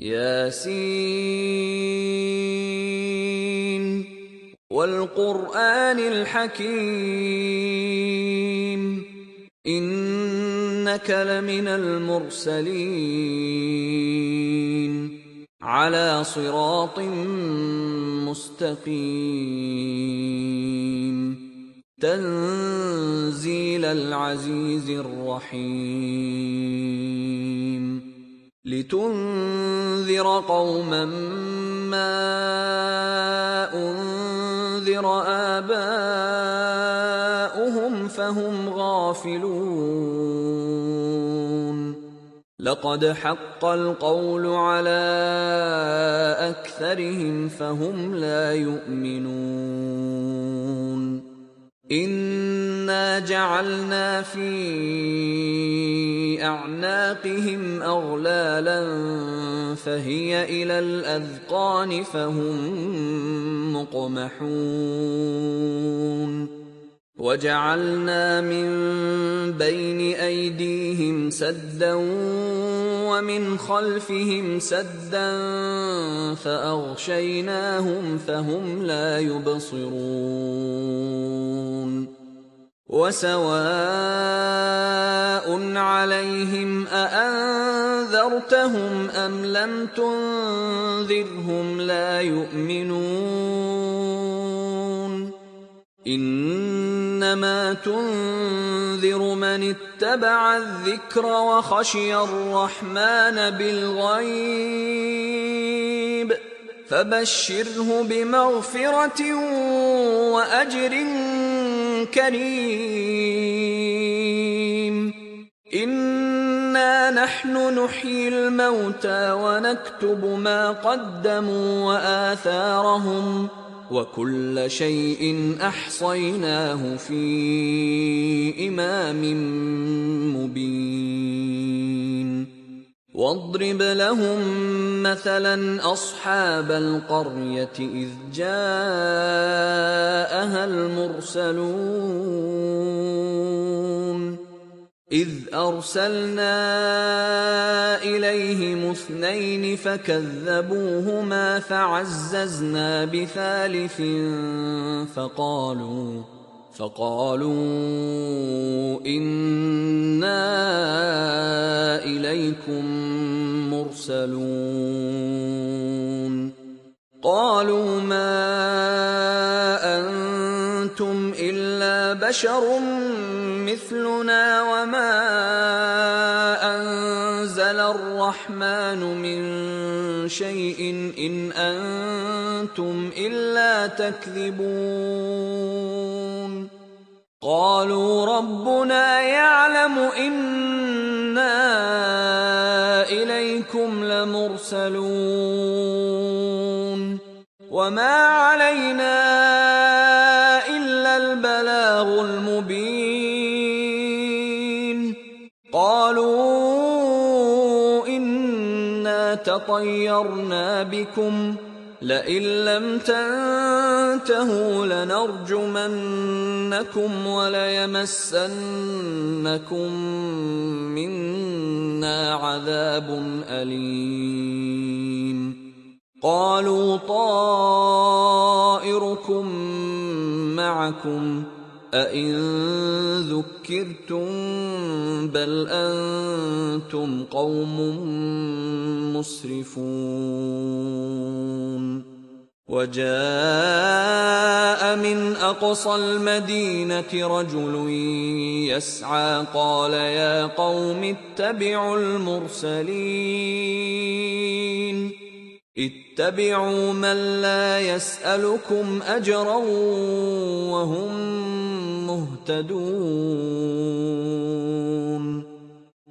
ياسين والقرآن الحكيم إنك لمن المرسلين على صراط مستقيم تنزيل العزيز الرحيم لتنذر قوما ما أنذر آباؤهم فهم غافلون لقد حق القول على أكثرهم فهم لا يؤمنون إنا جعلنا في أعناقهم أغلالا فهي إلى الأذقان فهم مقمحون وجعلنا من بين أيديهم سدا ومن خلفهم سدا فأغشيناهم فهم لا يبصرون وسواء عليهم أأنذرتهم أم لم تنذرهم لا يؤمنون إنما تنذر من اتبع الذكر وخشي الرحمن بالغيب فبشره بمغفرة وأجر كريم إنا نحن نحيي الموتى ونكتب ما قدموا وآثارهم وكل شيء أحصيناه في إمام مبين واضرب لهم مثلا أصحاب القرية إذ جاءها المرسلون إذ أرسلنا إليهم 2 فكذبوهما فعززنا بثالث فقالوا إنا إليكم مرسلون قالوا ما أنتم إلا بشر مثلنا وما أنزل الرحمن من شيء إن أنتم إلا تكذبون قالوا ربنا يعلم إنا إليكم لمرسلون وما علينا إلا البلاغ المبين قالوا إنا تطيرنا بكم لئن لم تنتهوا لنرجمنكم وليمسنكم منا عذاب أليم قالوا طائركم معكم أئن ذكرتم بل أنتم قوم مسرفون وجاء من أقصى المدينة رجل يسعى قال يا قوم اتبعوا المرسلين اتبعوا من لا يسألكم أجرا وهم مهتدون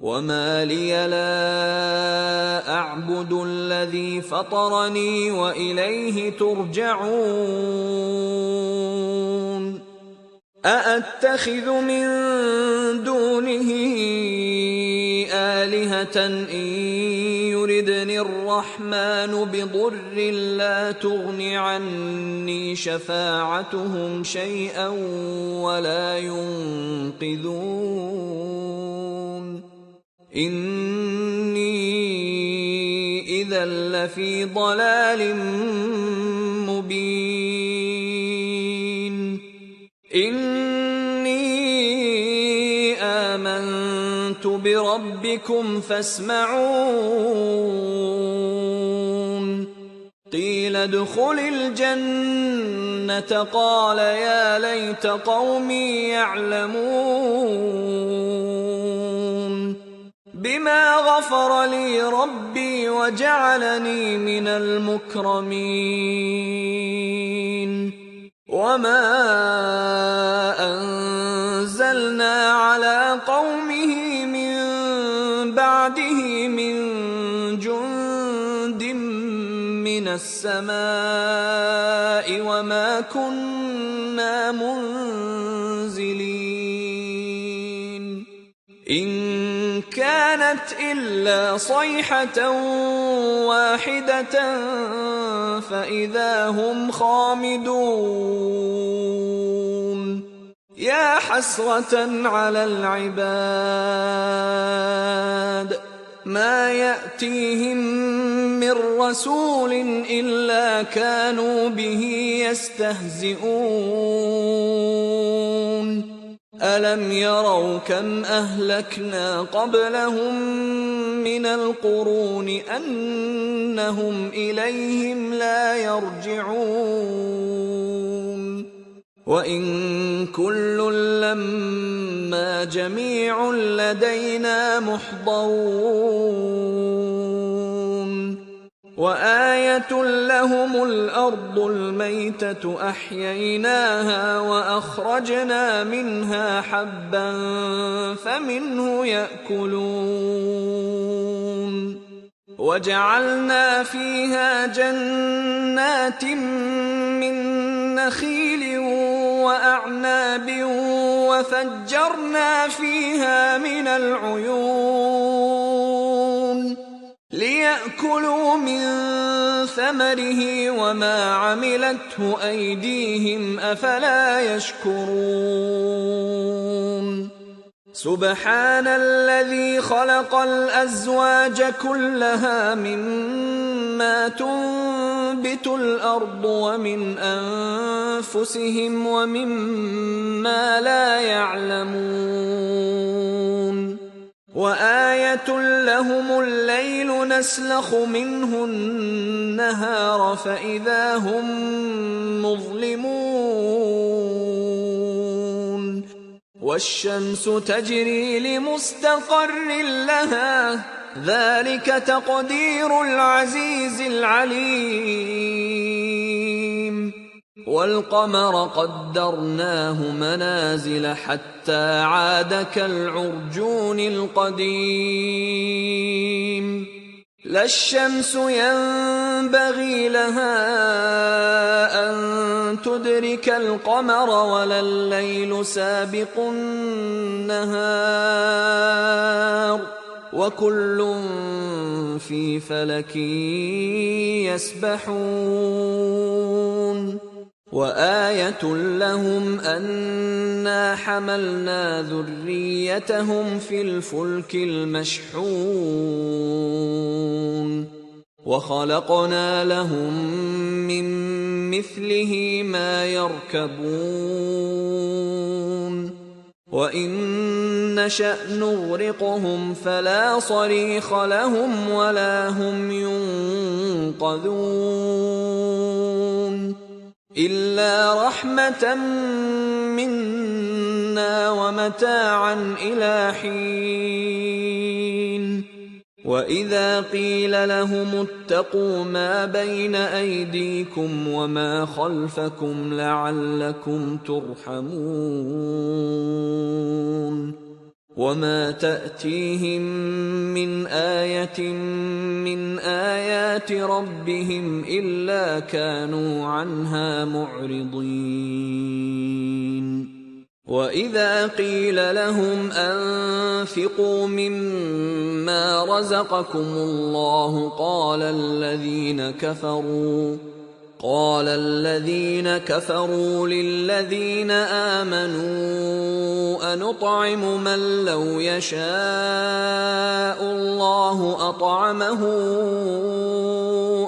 وما لي لا أعبد الذي فطرني وإليه ترجعون أأتخذ من دونه آلهة إن يردني الرحمن بضر لا تغن عني شفاعتهم شيئا ولا ينقذون إني إذا لفي ضلال مبين إني آمنت بربكم فاسمعون قيل ادخل الجنة قال يا ليت قومي يعلمون بما غفر لي ربي وجعلني من المكرمين وما أنزلنا على قومه من بعده من جند من السماء وما كنا منزلين إن كانت إلا صيحة واحدة فإذا هم خامدون يا حسرة على العباد ما يأتيهم من رسول إلا كانوا به يستهزئون ألم يروا كم أهلكنا قبلهم من القرون أنهم إليهم لا يرجعون وإن كل لما جميع لدينا محضرون وآية لهم الأرض الميتة أحييناها وأخرجنا منها حبا فمنه يأكلون وجعلنا فيها جنات من نخيل وأعناب وفجرنا فيها من العيون ليأكلوا من ثمره وما عملته أيديهم أفلا يشكرون سبحان الذي خلق الأزواج كلها مما تنبت الأرض ومن أنفسهم ومما لا يعلمون وآية لهم الليل نسلخ منه النهار فإذا هم مظلمون والشمس تجري لمستقر لها ذلك تقدير العزيز العليم والقمر قدرناه منازل حتى عاد كالعرجون القديم لا الشمس ينبغي لها أن تدرك القمر ولا الليل سابق النهار وكل في فلك يسبحون وآية لهم أنا حملنا ذريتهم في الفلك المشحون وخلقنا لهم من مثله ما يركبون وإن نشأ نغرقهم فلا صريخ لهم ولا هم ينقذون إلا رحمة منا ومتاعا إلى حين وإذا قيل لهم اتقوا ما بين أيديكم وما خلفكم لعلكم ترحمون وما تأتيهم من آية من آيات ربهم إلا كانوا عنها معرضين وإذا قيل لهم أنفقوا مما رزقكم الله قال الذين كفروا للذين آمنوا أنطعم من لو يشاء الله أطعمه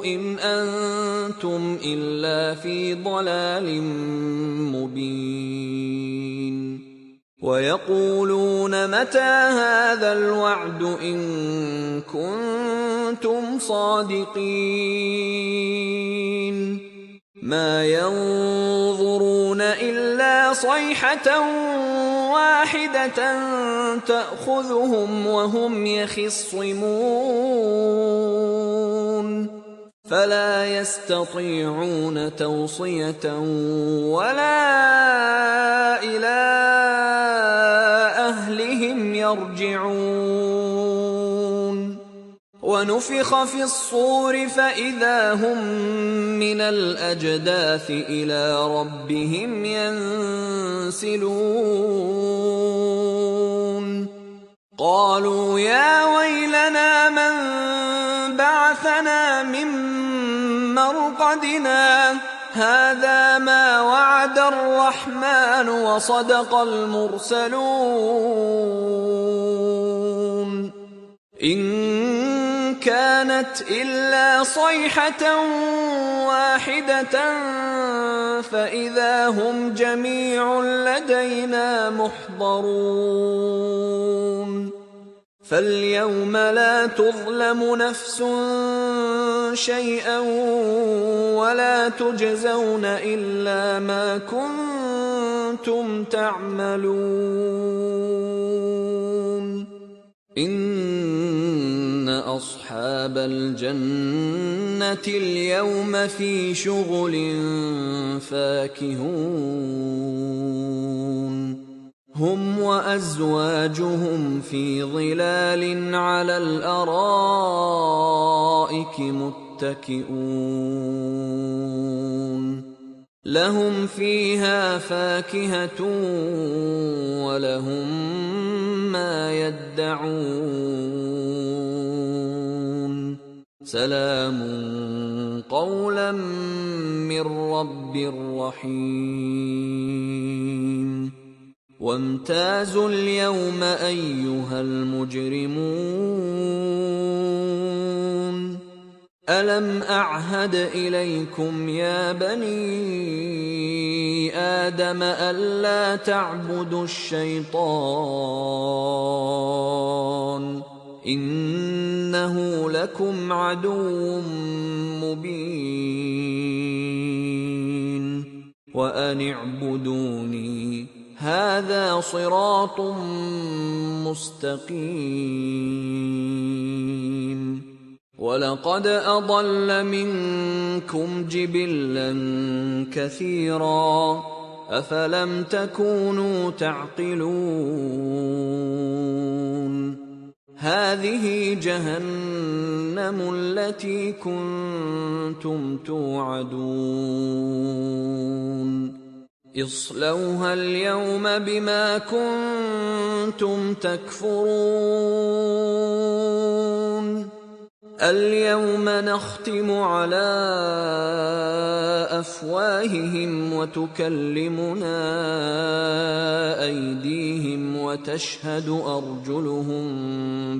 إن أنتم إلا في ضلال مبين ويقولون متى هذا الوعد إن كنتم صادقين ما ينظرون إلا صيحة واحدة تأخذهم وهم يخصمون فلا يستطيعون توصية ولا إلى أهلهم يرجعون ونفخ في الصور فإذا هم من الأجداث إلى ربهم ينسلون قالوا يا ويلنا من بعثنا من مرقدنا هذا ما وعد الرحمن وصدق المرسلون إن كانت إلا صيحة واحدة فإذا هم جميع لدينا محضرون فاليوم لا تظلم نفس شيئا ولا تجزون إلا ما كنتم تعملون إن أصحاب الجنة اليوم في شغل فاكهون هم وأزواجهم في ظلال على الأرائك متكئون لهم فيها فاكهة ولهم ما يدعون سلام قولا من رب رحيم وامتازوا اليوم أيها المجرمون ألم أعهد إليكم يا بني آدم ألا تعبدوا الشيطان إنه لكم عدو مبين وأن اعبدوني هذا صراط مستقيم ولقد أضل منكم جبلا كثيرا أفلم تكونوا تعقلون هذه جهنم التي كنتم توعدون اصلوها اليوم بما كنتم تكفرون اليوم نختم على أفواههم وتكلمنا أيديهم وتشهد أرجلهم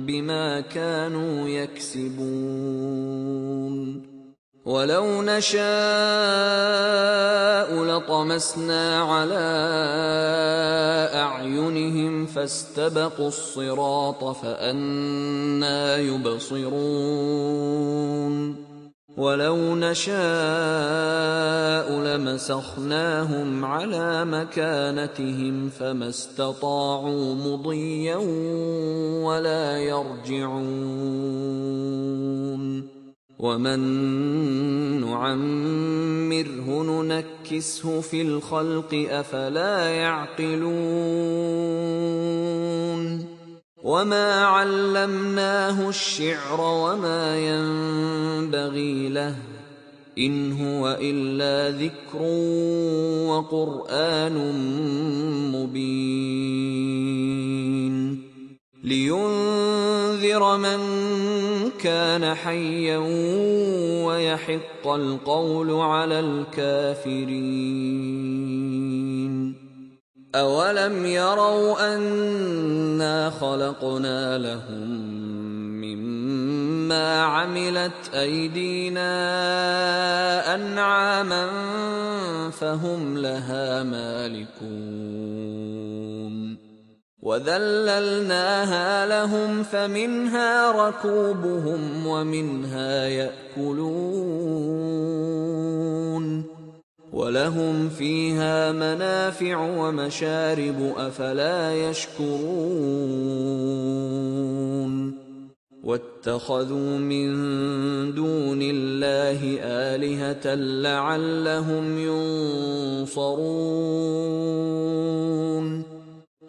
بما كانوا يكسبون ولو نشاء لطمسنا على أعينهم فاستبقوا الصراط فأنى يبصرون ولو نشاء لمسخناهم على مكانتهم فما استطاعوا مضيا ولا يرجعون ومن نعمره ننكسه في الخلق أفلا يعقلون وما علمناه الشعر وما ينبغي له إن هو إلا ذكر وقرآن مبين لينذر من كان حيا ويحق القول على الكافرين. أولم يروا أنا خلقنا لهم مما عملت أيدينا أنعاما فهم لها مالكون وذللناها لهم فمنها ركوبهم ومنها يأكلون ولهم فيها منافع ومشارب أفلا يشكرون واتخذوا من دون الله آلهة لعلهم ينصرون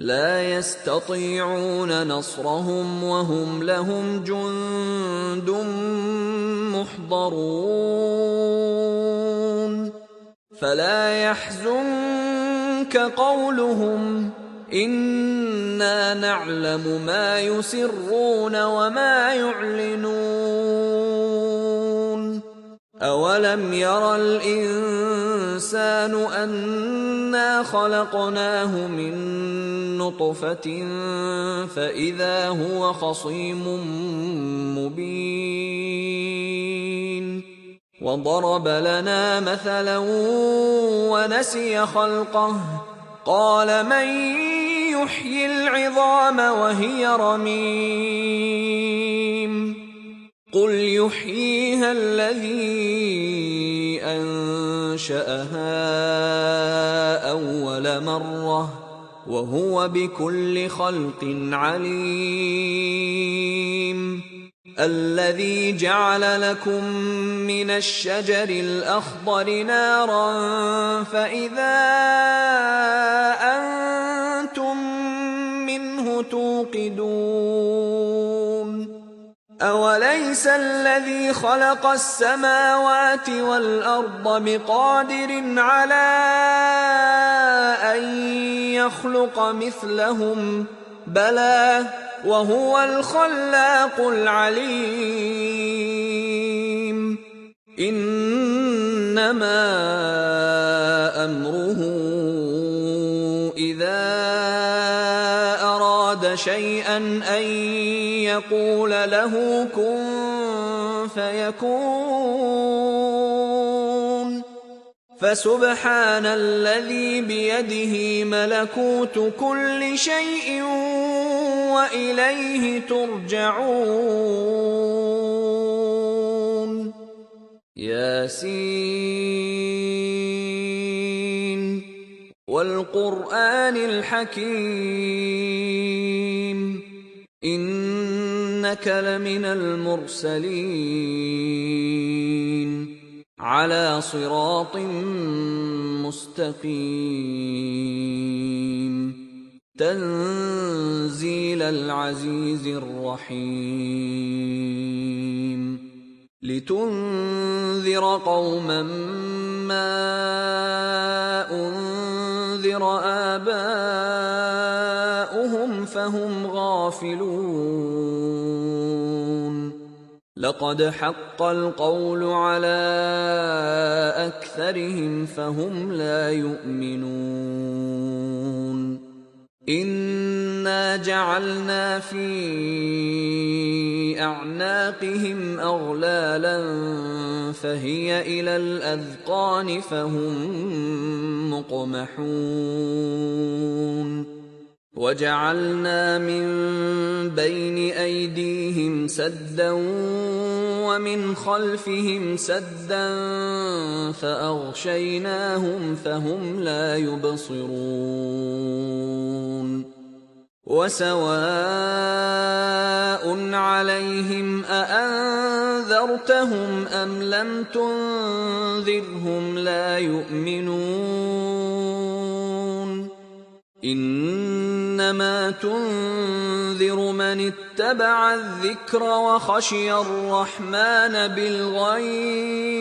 لا يستطيعون نصرهم وهم لهم جند محضرون فلا يحزنك قولهم إنا نعلم ما يسرون وما يعلنون أولم ير الإنسان أنا خلقناه من نطفة فإذا هو خصيم مبين وضرب لنا مثلا ونسي خلقه قال من يحيي العظام وهي رميم قل يحييها الذي أنشأها أول مرة وهو بكل خلق عليم الذي جعل لكم من الشجر الأخضر نارا فإذا أنتم منه توقدون أوليس الذي خلق السماوات والأرض بقادر على أن يخلق مثلهم بلى وهو الخلاق العليم إنما أمره إذا أراد شيئا أن يقول له كن فيكون فسبحان الذي بيده ملكوت كل شيء وإليه ترجعون ياسين والقرآن الحكيم إنك لمن المرسلين على صراط مستقيم تنزيل العزيز الرحيم لتنذر قوما ما أنذر آباؤهم فهم غافلون لقد حق القول على أكثرهم فهم لا يؤمنون إنا جعلنا في أعناقهم أغلالا فهي إلى الأذقان فهم مقمحون وجعلنا من بين أيديهم سدا ومن خلفهم سدا فأغشيناهم فهم لا يبصرون وسواء عليهم أأنذرتهم أم لم تنذرهم لا يؤمنون إنما تنذر من اتبع الذكر وخشي الرحمن بالغيب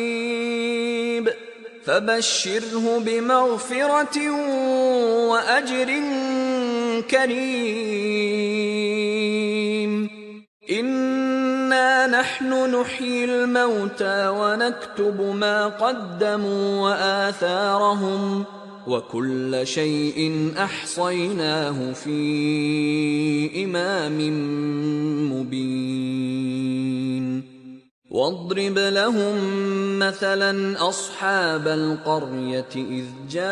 فبشره بمغفرة وأجر كريم إِنَّا نَحْنُ نُحْيِي الْمَوْتَىٰ وَنَكْتُبُ مَا قَدَّمُوا وَآثَارَهُمْ ۚ وَكُلَّ شَيْءٍ أَحْصَيْنَاهُ فِي إِمَامٍ مُّبِينٍ وَاضْرِبْ لَهُم مَّثَلًا أَصْحَابَ الْقَرْيَةِ إِذْ جَاءَهَا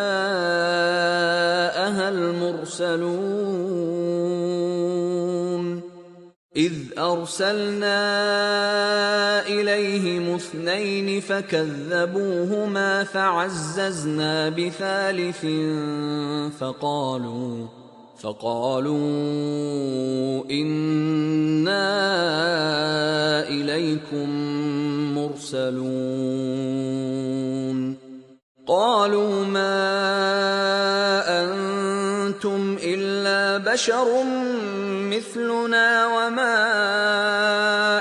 الْمُرْسَلُونَ إِذْ أَرْسَلْنَا إِلَيْهِمُ اثْنَيْنِ فَكَذَّبُوهُمَا فَعَزَّزْنَا بِثَالِثٍ فَقَالُوا إِنَّا إِلَيْكُم مُّرْسَلُونَ قَالُوا مَا أَنتُمْ إِلَّا بَشَرٌ مِّثْلُنَا وَمَا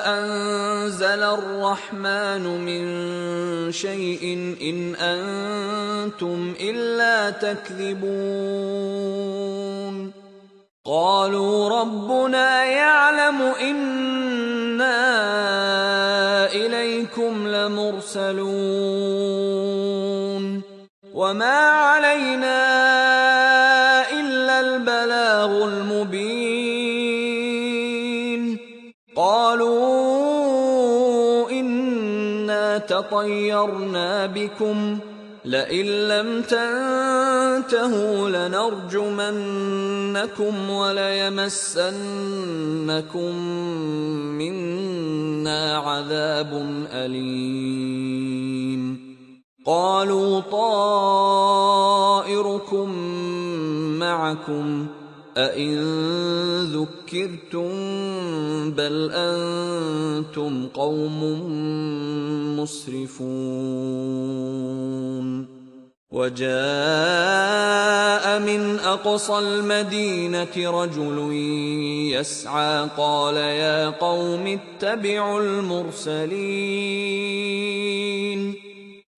أَنزَلَ الرَّحْمَٰنُ مِن شَيْءٍ إِنْ أَنتُمْ إِلَّا تَكْذِبُونَ قَالُوا رَبُّنَا يَعْلَمُ إِنَّا إِلَيْكُمْ لَمُرْسَلُونَ وَمَا عَلَيْنَا إِلَّا الْبَلَاغُ الْمُبِينُ قَالُوا إِنَّا تَطَيَّرْنَا بِكُمْ لَئِن لَّمْ تَنتَهُوا لَنَرْجُمَنَّكُمْ وَلَيَمَسَّنَّكُم مِّنَّا عَذَابٌ أَلِيمٌ قَالُوا طَائِرُكُم مَّعَكُمْ ۚ أَئِن ذُكِّرْتُم بَلْ أَنتُمْ قَوْمٌ مُّسْرِفُونَ وَجَاءَ مِنْ أَقْصَى الْمَدِينَةِ رَجُلٌ يَسْعَىٰ قَالَ يَا قَوْمِ اتَّبِعُوا الْمُرْسَلِينَ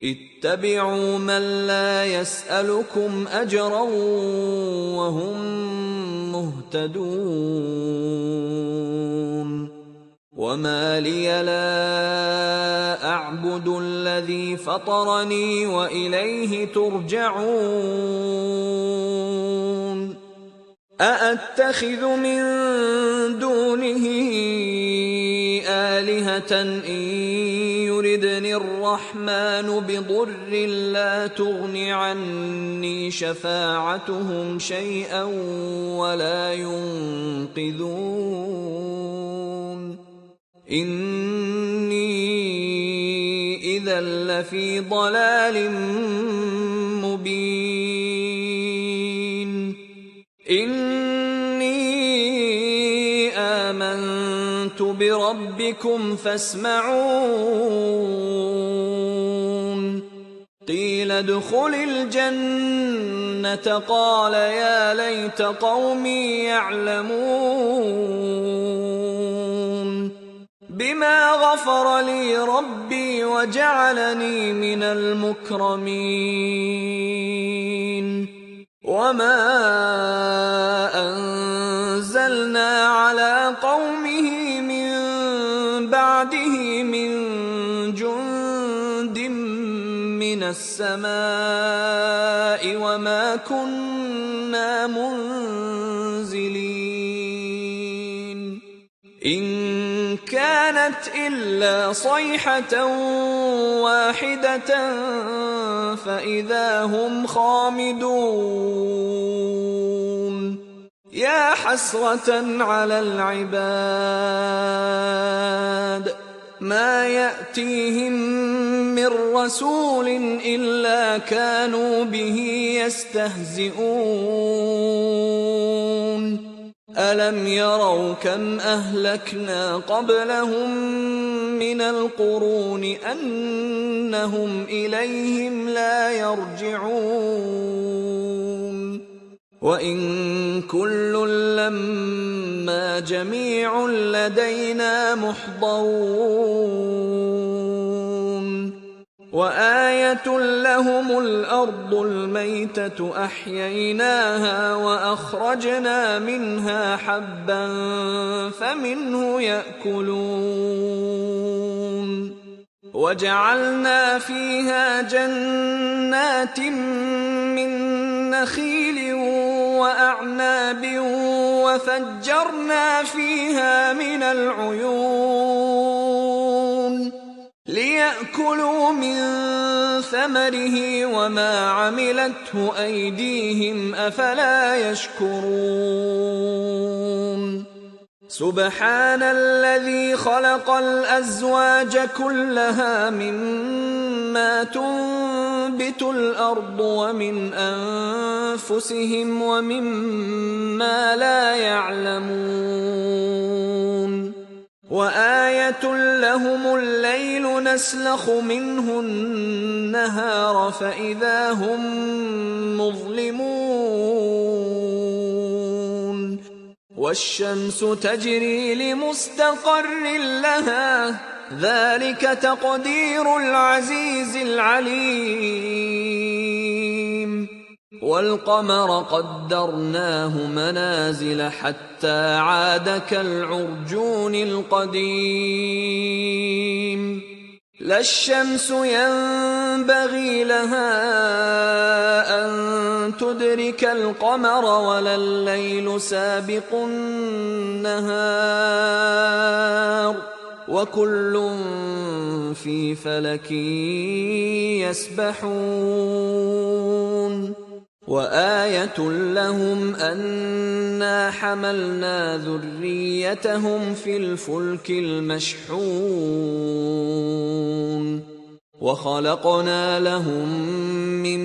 اتَّبِعُوا مَن لَّا يَسْأَلُكُمْ أَجْرًا وَهُم مُّهْتَدُونَ وَمَا لِيَ لَا أَعْبُدُ الَّذِي فَطَرَنِي وَإِلَيْهِ تُرْجَعُونَ أَأَتَّخِذُ مِن دُونِهِ آلِهَةً إِن يُرِدْنِ الرَّحْمَٰنُ بِضُرٍّ لَّا تُغْنِ عَنِّي شَفَاعَتُهُمْ شَيْئًا وَلَا يُنقِذُونِ إِنِّي إِذًا لَّفِي ضَلَالٍ مُّبِينٍ إِنِّي آمَنتُ بِرَبِّكُمْ فَاسْمَعُونِ قِيلَ ادْخُلِ الْجَنَّةَ قَالَ يَا لَيْتَ قَوْمِي يَعْلَمُونَ بِمَا غَفَرَ لِي رَبِّي وَجَعَلَنِي مِنَ الْمُكْرَمِينَ وَمَا أَنزَلْنَا عَلَىٰ قَوْمِهِ مِن بَعْدِهِ مِن جُندٍ مِّنَ السَّمَاءِ وَمَا كُنَّا مُنزِلِينَ إِن كَانَتْ إِلَّا صَيْحَةً وَاحِدَةً فَإِذَا هُمْ خَامِدُونَ يَا حَسْرَةً عَلَى الْعِبَادِ مَا يَأْتِيهِم مِّن رَّسُولٍ إِلَّا كَانُوا بِهِ يَسْتَهْزِئُونَ أَلَمْ يَرَوْا كَمْ أَهْلَكْنَا قَبْلَهُم مِّنَ الْقُرُونِ أَنَّهُمْ إِلَيْهِمْ لَا يَرْجِعُونَ وَإِن كُلٌّ لَّمَّا جَمِيعٌ لَّدَيْنَا مُحْضَرُونَ وآية لهم الأرض الميتة أحييناها وأخرجنا منها حبا فمنه يأكلون وجعلنا فيها جنات من نخيل وأعناب وفجرنا فيها من العيون ليأكلوا من ثمره وما عملته أيديهم أفلا يشكرون سبحان الذي خلق الأزواج كلها مما تنبت الأرض ومن أنفسهم ومما لا يعلمون وآية لهم الليل نسلخ منه النهار فإذا هم مظلمون والشمس تجري لمستقر لها ذلك تقدير العزيز العليم والقمر قدرناه منازل حتى عاد كالعرجون القديم لا الشمس ينبغي لها أن تدرك القمر ولا الليل سابق النهار وكل في فلك يسبحون وآية لهم أنا حملنا ذريتهم في الفلك المشحون وخلقنا لهم من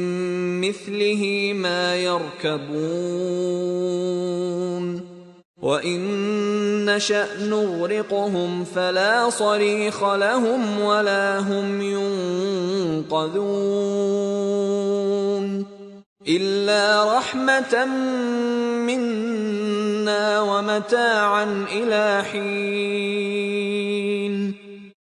مثله ما يركبون وإن نشأ نغرقهم فلا صريخ لهم ولا هم ينقذون إلا رحمة منا ومتاعا إلى حين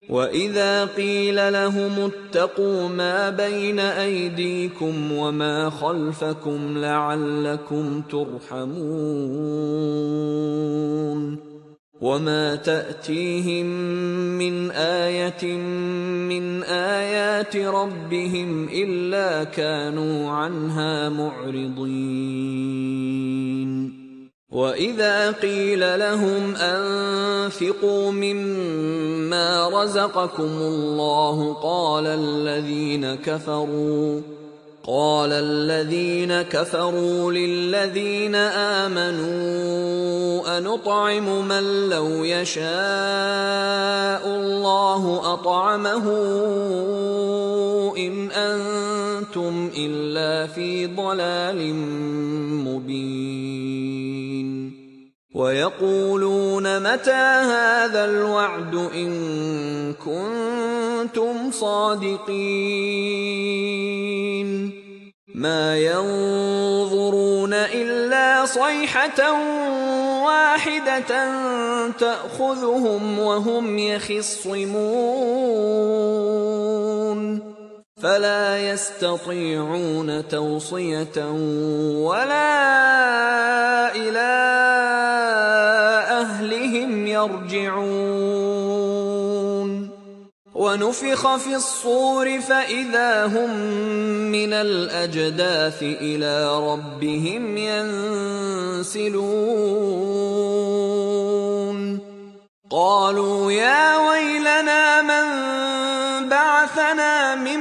وإذا قيل لهم اتقوا ما بين أيديكم وما خلفكم لعلكم ترحمون وما تأتيهم من آية من آيات ربهم إلا كانوا عنها معرضين وإذا قيل لهم أنفقوا مما رزقكم الله قال الذين كفروا للذين آمنوا أنطعم من لو يشاء الله أطعمه إن أنتم إلا في ضلال مبين ويقولون متى هذا الوعد إن كنتم صادقين ما ينظرون إلا صيحة واحدة تأخذهم وهم يخصمون فلا يستطيعون توصية ولا إلى أهلهم يرجعون ونفخ في الصور فإذا هم من الأجداث إلى ربهم ينسلون قالوا يا ويلنا من بعثنا من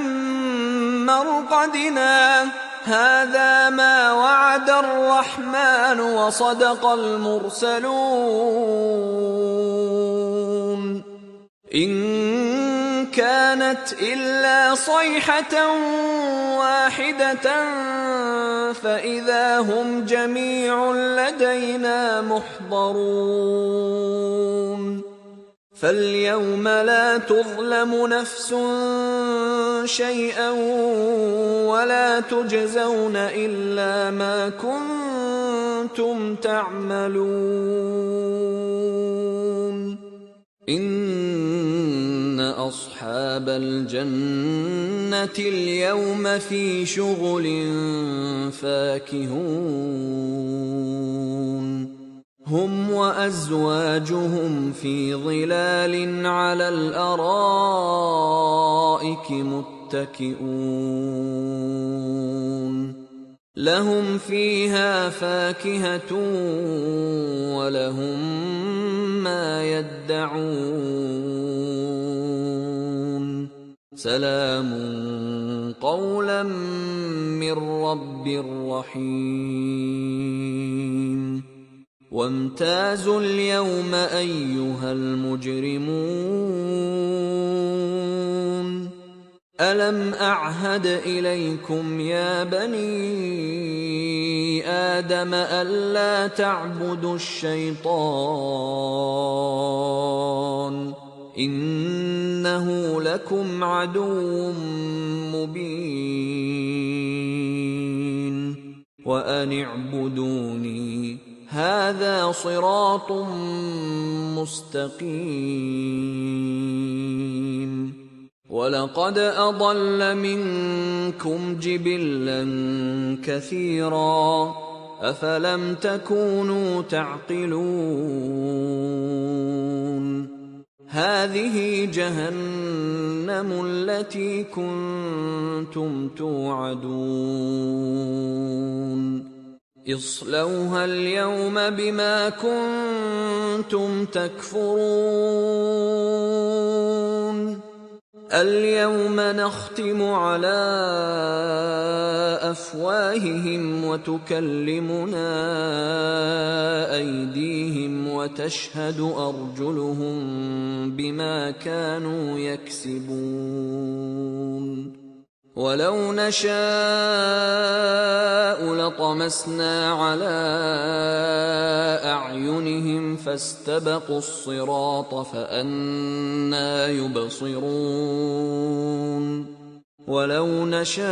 مرقدنا هذا ما وعد الرحمن وصدق المرسلون إن كانت إلا صيحة واحدة فإذا هم جميع لدينا محضرون فاليوم لا تظلم نفس شيئا ولا تجزون إلا ما كنتم تعملون إن أصحاب الجنة اليوم في شغل فاكهون هم وأزواجهم في ظلال على الأرائك متكئون لهم فيها فاكهة ولهم ما يدعون سلام قولا من رب رحيم وامتازوا اليوم أيها المجرمون ألم أعهد إليكم يا بني آدم ألا تعبدوا الشيطان إنه لكم عدو مبين وأن اعبدوني هذا صراط مستقيم ولقد أضل منكم جبلا كثيرا أفلم تكونوا تعقلون هذه جهنم التي كنتم توعدون اصلوها اليوم بما كنتم تكفرون اليوم نختم على أفواههم وتكلمنا أيديهم وتشهد أرجلهم بما كانوا يكسبون ولو نشاء لطمسنا على أعينهم فاستبقوا الصراط فأنى يبصرون ولو نشاء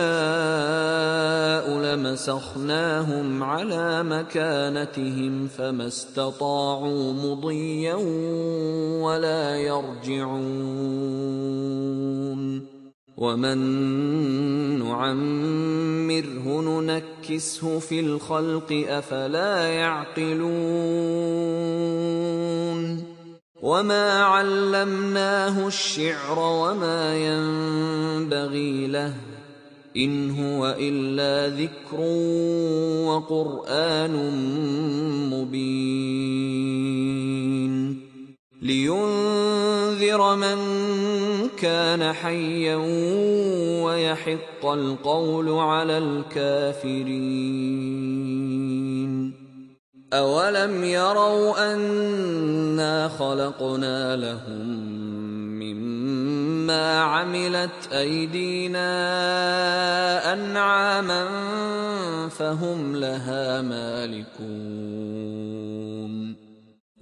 لمسخناهم على مكانتهم فما استطاعوا مضيا ولا يرجعون ومن نعمره ننكسه في الخلق أفلا يعقلون وما علمناه الشعر وما ينبغي له إن هو إلا ذكر وقرآن مبين لينذر من كان حيا ويحق القول على الكافرين أولم يروا أنا خلقنا لهم مما عملت أيدينا أنعاما فهم لها مالكون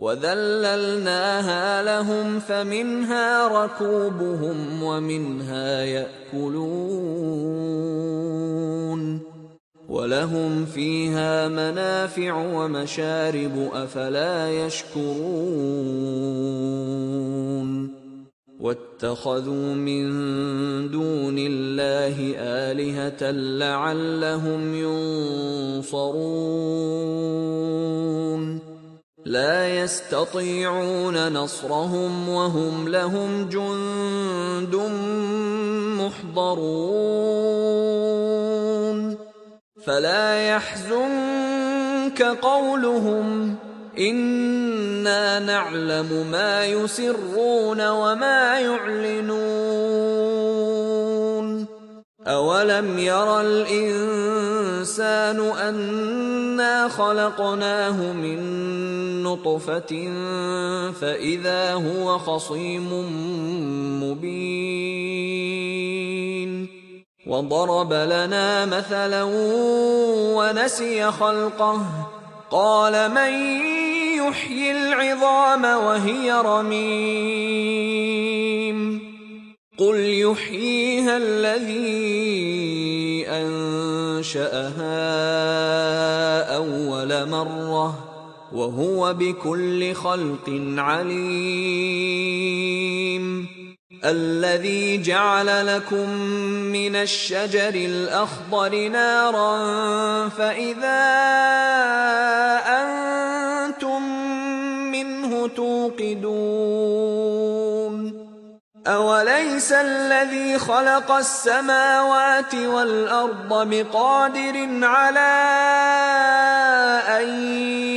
وذللناها لهم فمنها ركوبهم ومنها يأكلون ولهم فيها منافع ومشارب أفلا يشكرون واتخذوا من دون الله آلهة لعلهم ينصرون لا يستطيعون نصرهم وهم لهم جند محضرون فلا يحزنك قولهم إنا نعلم ما يسرون وما يعلنون أولم ير الإنسان أنا خلقناه من نطفة فإذا هو خصيم مبين وضرب لنا مثلا ونسي خلقه قال من يحيي العظام وهي رميم قل يحييها الذي أنشأها أول مرة وهو بكل خلق عليم الذي جعل لكم من الشجر الأخضر نارا فإذا أنتم منه توقدون أوليس الذي خلق السماوات والأرض بقادر على أن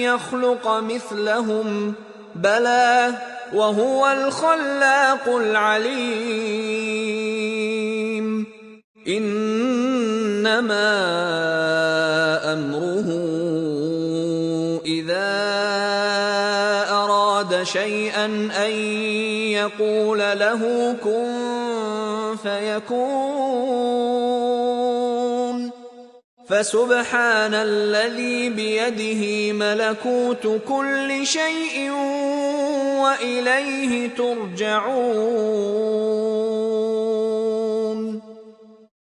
يخلق مثلهم بلى وهو الخلاق العليم إنما أمره إذا أراد شيئا أن يقول له كن فيكون فسبحان الذي بيده ملكوت كل شيء وإليه ترجعون